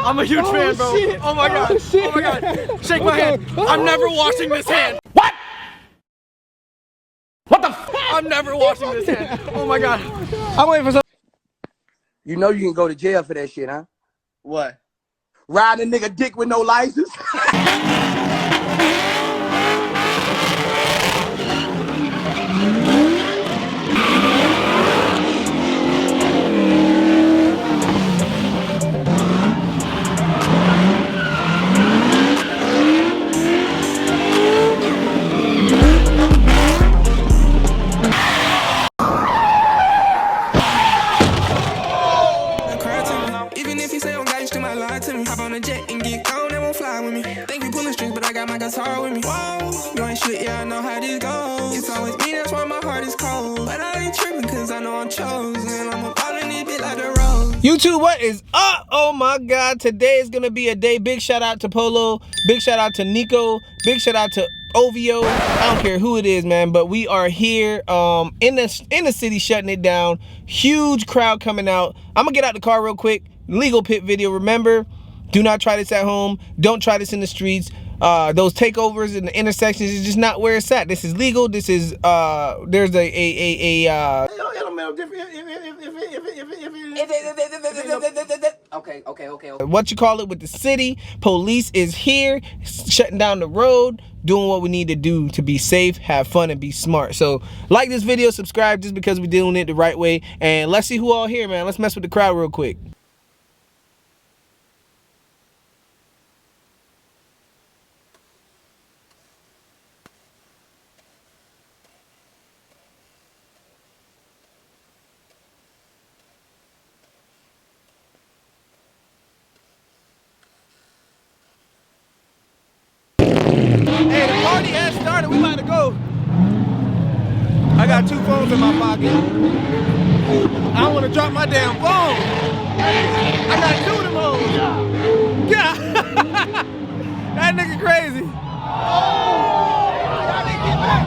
I'm a huge fan, bro. Shit. Oh my god. Oh my god. Shake my hand. I'm never washing this hand. What? What the f? I'm never washing this hand. Oh my god. I'm waiting for some. You know you can go to jail for that shit, huh? What? Riding a nigga dick with no license. Guitar with me. Whoa, you ain't shit, yeah, I know how this goes. It's always me, that's why my heart is cold. But I ain't tripping, cause I know I'm chosen. I'm a ball in this bit like the rose. YouTube, what is up? Oh my god, today is gonna be a day. Big shout out to Polo, big shout out to Nico, big shout out to OVO. I don't care who it is, man, but we are here in the city shutting it down. Huge crowd coming out. I'm gonna get out the car real quick. Legal pit video. Remember, do not try this at home. Don't try this in the streets. Those takeovers in the intersections is just not where it's at. This is legal. This is there's Okay. what you call it with the city. Police is here, shutting down the road, doing what we need to do to be safe, have fun, and be smart. So like this video, subscribe, just because we're doing it the right way, and let's see who all here, man. Let's mess with the crowd real quick. Hey, the party has started. We about to go. I got 2 phones in my pocket. I don't want to drop my damn phone. I got 2 of them hoes. Yeah. That nigga crazy. Y'all didn't get back,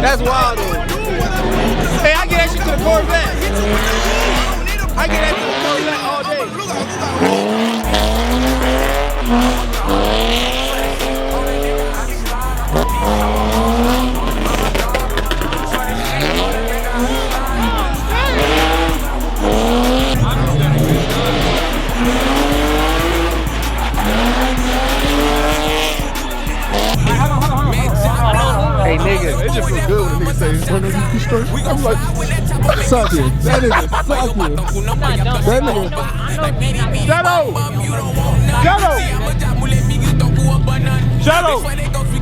That's wild, dude. Hey, I get that shit to the Corvette. I get that to the Corvette all day. Hey, nigga. It just feels good when a nigga say, "Turn these straight." I'm like, suck it. That nigga suck it. That nigga. Shadow.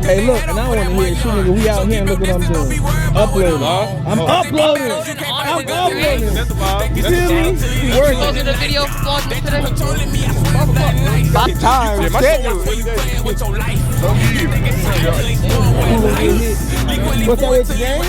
Hey, look, and I want to hear shit, nigga. We out here and look what I'm doing. Uploading. I'm uploading. You feel me? Close the video vlog today. Time. Schedule. What's that with the game?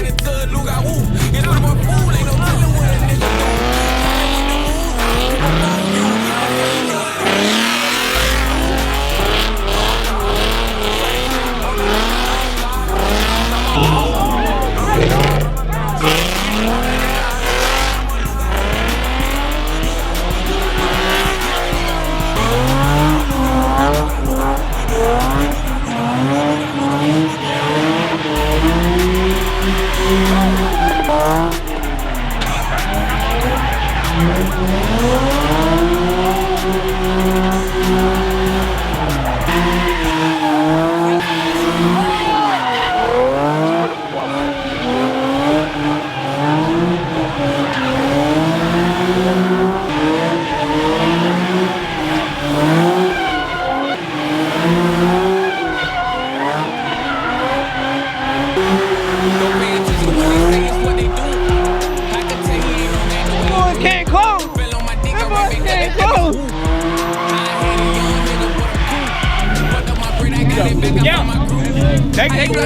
Take it.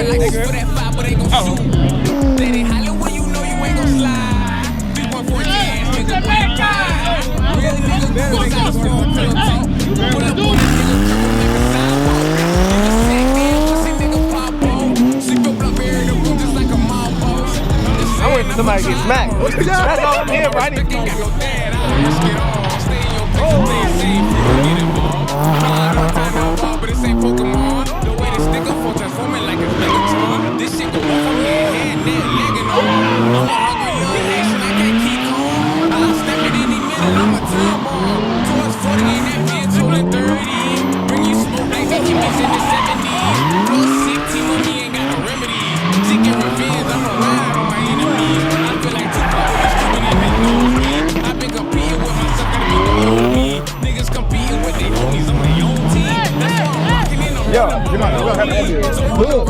Oh. Lady holla when you know you ain't gon' slide. 3.4 years, nigga, boy, real nigga, go outside, pull up on this nigga, triple nigga, sidewalk. Nigga sick, man, pussy nigga, pop on. Sleep your blood bear in the room just like a mob boss. I'm waiting for somebody to get smacked. That's all I'm here, bro. I need to Got your dad, ask it all. Stay in your place, stay safe, get involved. But this ain't Pokemon. The way this nigga for transforming like it's Megatron. This shit go off from here, head, neck, leg, and all. I'm a hungry little nation, I can't keep on. I'll step it any minute, I'm a time bomb. Towards 40 in that bitch, holding 30. Bring you smoke like the hippies in the 70s. Plus sick team on me ain't got no remedy. Seeking revenge, I'ma ride on my enemies. I feel like Tupac with this stupid in his nose. I've been competing with myself, gotta be the OG. Niggas competing with their homies on their own team. That's why I'm rocking in a Yo, you might as well have that. Look.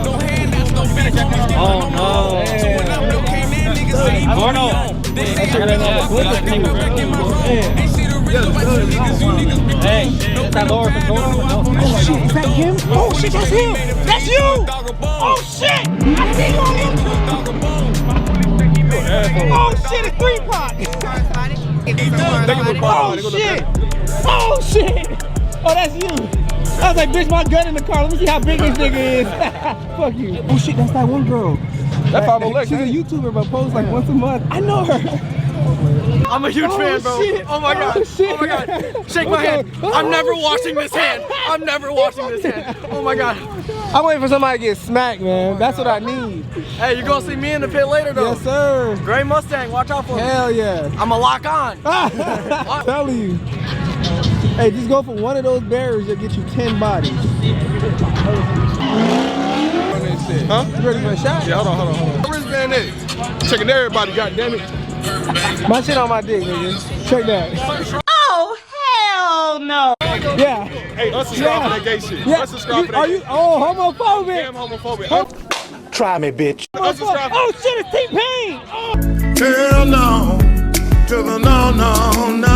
no handouts, no finish. Oh no. So when I'm looking at niggas say, Burnout. they say I'm ain't shit original, but you niggas be Hey, is that lower control? Oh shit, is that him? Oh shit, that's him. That's you. Oh shit. I see you on him. Oh shit, it's 3-Pac. Oh shit. Oh shit. Oh, that's you. I was like, bitch, my gun in the car. Let me see how big this nigga is. Fuck you. Oh shit, that's that one girl. That she's a YouTuber, but posts like once a month. I know her. I'm a huge fan, bro. Shit. Oh my god. Shit. Oh my god. Shake my hand. I'm never washing this hand. I'm never washing this hand. Oh my god. I'm waiting for somebody to get smacked, man. That's what I need. Hey, you gonna see me in the pit later though. Yes, sir. Gray Mustang, watch out for me. Hell yeah. I'ma lock on. I'm telling you. Hey, just go for one of those barriers, you'll get you 10 bodies. Huh? You ready for a shot? Yeah, hold on. Wristband is. Checking everybody, goddammit. My shit on my dick, nigga. Check that. Oh, hell no. Yeah. Hey, unsubscribe for that gay shit. Yeah. Unsubscribe for that Are you homophobic? damn homophobic. Try me, bitch. Unsubscribe. Oh shit, it's T-Pain. Oh. Hell no, to the no, no, no.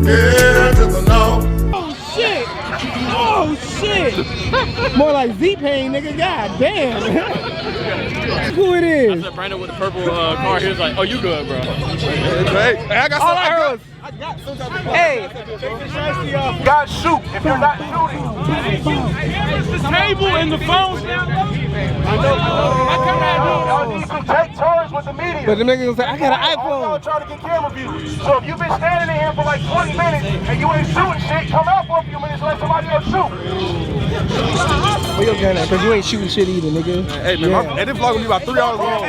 Yeah, to the no. Oh shit! Oh shit! More like Z-Pain, nigga. God damn. Who it is? Brandon with the purple car, he was like, oh, you good, bro. Hey, I got some arrows. Hey, God shoot if you're not shooting. The table and the phones now. Y'all need to take turns with the media. but the nigga gonna say, I got an Y'all iPhone. trying to get camera views. So if you've been standing in here for like 20 minutes and you ain't shooting shit, come out for a few minutes, let somebody else shoot. Where your gun at? Cause you ain't shooting shit either, nigga. Hey, man, hey, this vlog gonna be about 3 hours long.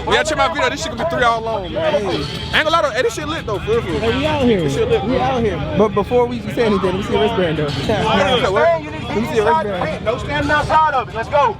When y'all check my video, this shit gonna be 3 hours long, man. I ain't gonna lie though, hey, this shit lit though, for real. Hey, we out here. We out here. But before we say anything, let me see a wristband though. You need to Let me be see a inside the wristband. pit. No standing outside of it. Let's go.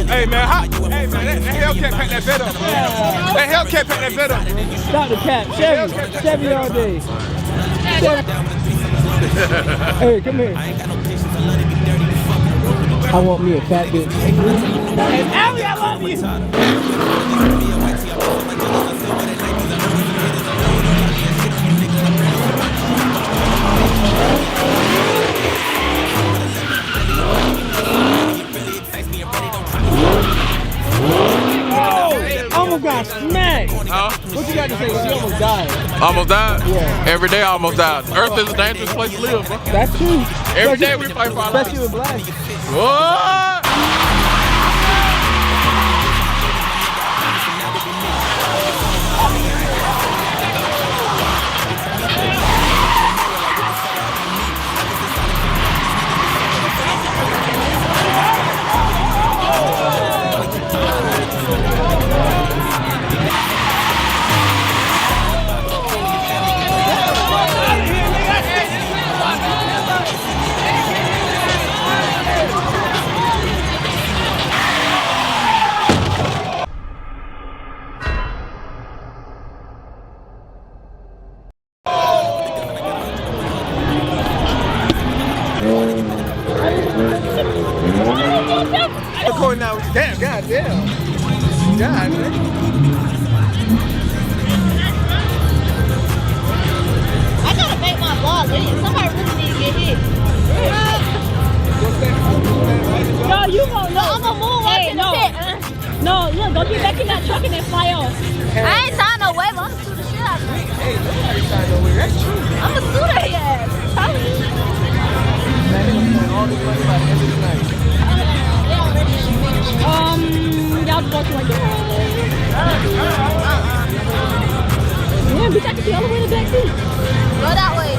Hey, man, hey, man, that Hellcat packed that bed up. That Hellcat packed that bed up. Stop the cap. Chevy all day. Chevy. Hey, come here. I want me a fat bitch. Hey, Allie, I love you. She almost died. Almost died? Yeah. Every day I almost died. Earth is a dangerous place to live, bro. That's true. Every day we fight for our lives. Especially with black. What? Recording now. Damn, goddamn. God, man. I gotta make my vlog lit. Somebody really need to get hit. No, you won't. No, I'm gonna move hey, to no. the pit. No, look, go get back in that truck and then fly off. I ain't signed no waiver. I'm gonna sue the shit out of you. Hey, nobody signed over here. That's true. I'm gonna sue their ass. Man, they gonna spend all this money by the end of the night. Y'all just walking like that. Yeah, bitch, I can see all the way in the back seat. Go that way.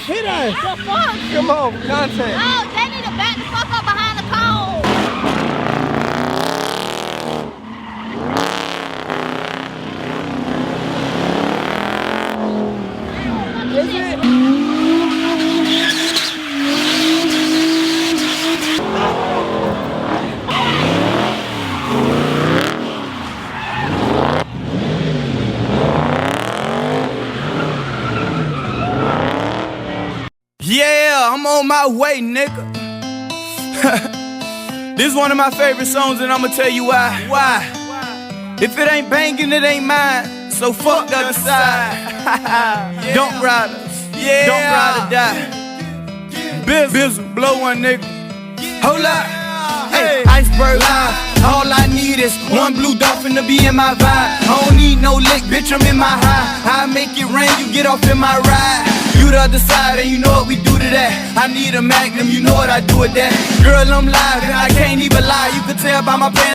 Hit us. The fuck? Come on, content. Oh, they need to back the fuck up behind the cone. Is it? Yeah, I'm on my way, nigga. This is one of my favorite songs, and I'ma tell you why. Why? If it ain't banging, it ain't mine. So fuck the other side. Don't ride us. Yeah. Don't ride or die. Bizzle, blow one nigga. Hold up. Hey, iceberg live. All I need is one blue dolphin to be in my vibe. I don't need no lick, bitch, I'm in my high. I make it rain, you get off in my ride. You the other side, and you know what we do to that. I need a magnum, you know what I do with that. Girl, I'm live, and I can't even lie. You can tell by my pants.